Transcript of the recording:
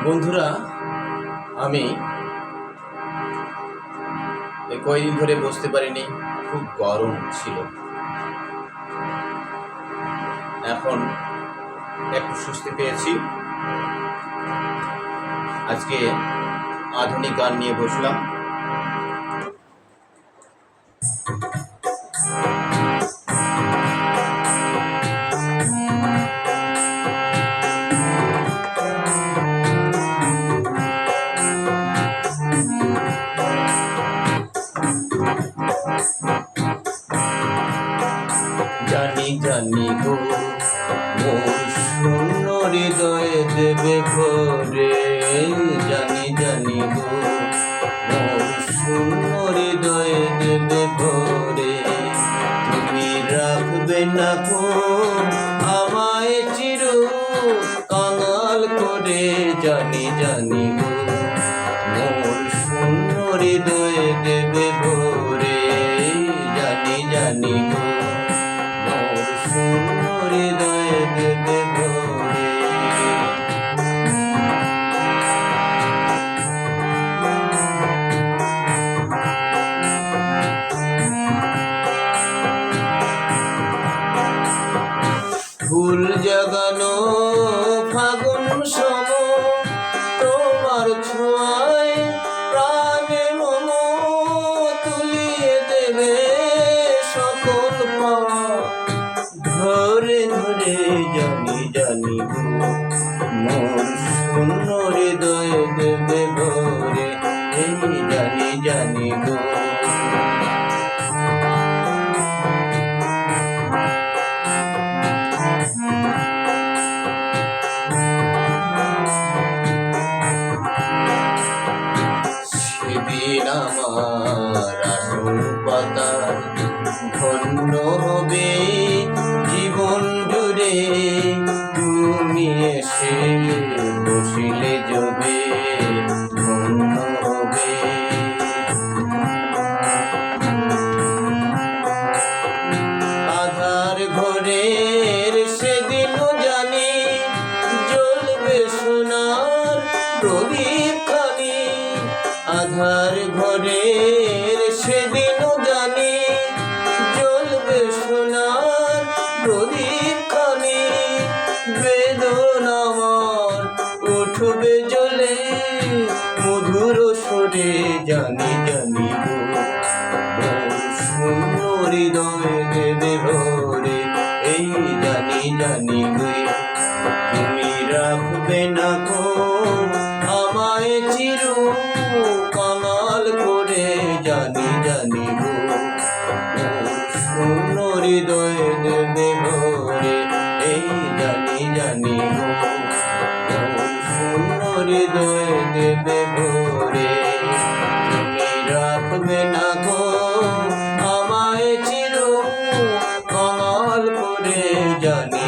বন্ধুরা, আমি কয়েকদিন ধরে বসতে পারিনি, খুব গরম ছিল। এখন একটু স্বস্তি পেয়েছি। আজকে আধুনিক গান নিয়ে বসলাম। জানি জানি গো মোর শূন্য হৃদয়ে দেবে ভরে, জানি জানি গো মোর শূন্য হৃদয়ে দেবে ভরে। তুমি রাখবে না গো আমায় চির কাঙাল করে, জানি জানি গো মোর শূন্য হৃদয়ে দেবে ভরে, জানি জানি গো হৃদয়ে দেবে ভরে। ফুল জাগানো ফাগুন সম তোমার ছোঁয়ায় প্রাণে মম তুলিয়ে দেবে সকল পাওয়া ধরে ধরে, জানি জানি গো মোর শূন্য হৃদয়ে দেবে ভরে, এই জানি জানি গো। সেদিন আমার আসল পাতা ধন্য হবে জীবন জুড়ে, তুমি এসে বসিলে যবে ধন্য হবে। আধার ঘরের সেদিনও জানি জ্বলবে সোনার প্রদীপ খানি, আধার ঘরের সেদিনও জানি জ্বলবে সোনার প্রদীপ খানি। বেদনা আমার উঠবে জ্বলে মধুর সুরে, জানি জানি গো মোর শূন্য হৃদয়ে দেবে ভরে, এই জানি জানি গো। তুমি রাখবে না গো আমায় চির কাঙাল করে, জানি জানি গো শূন্য হৃদয়ে দেবে ভরে, এই জানি জানি গো শূন্য হৃদয়ে দেবে ভরে। তুমি রাখবে না গো আমায় চির কাঙাল করে, জানি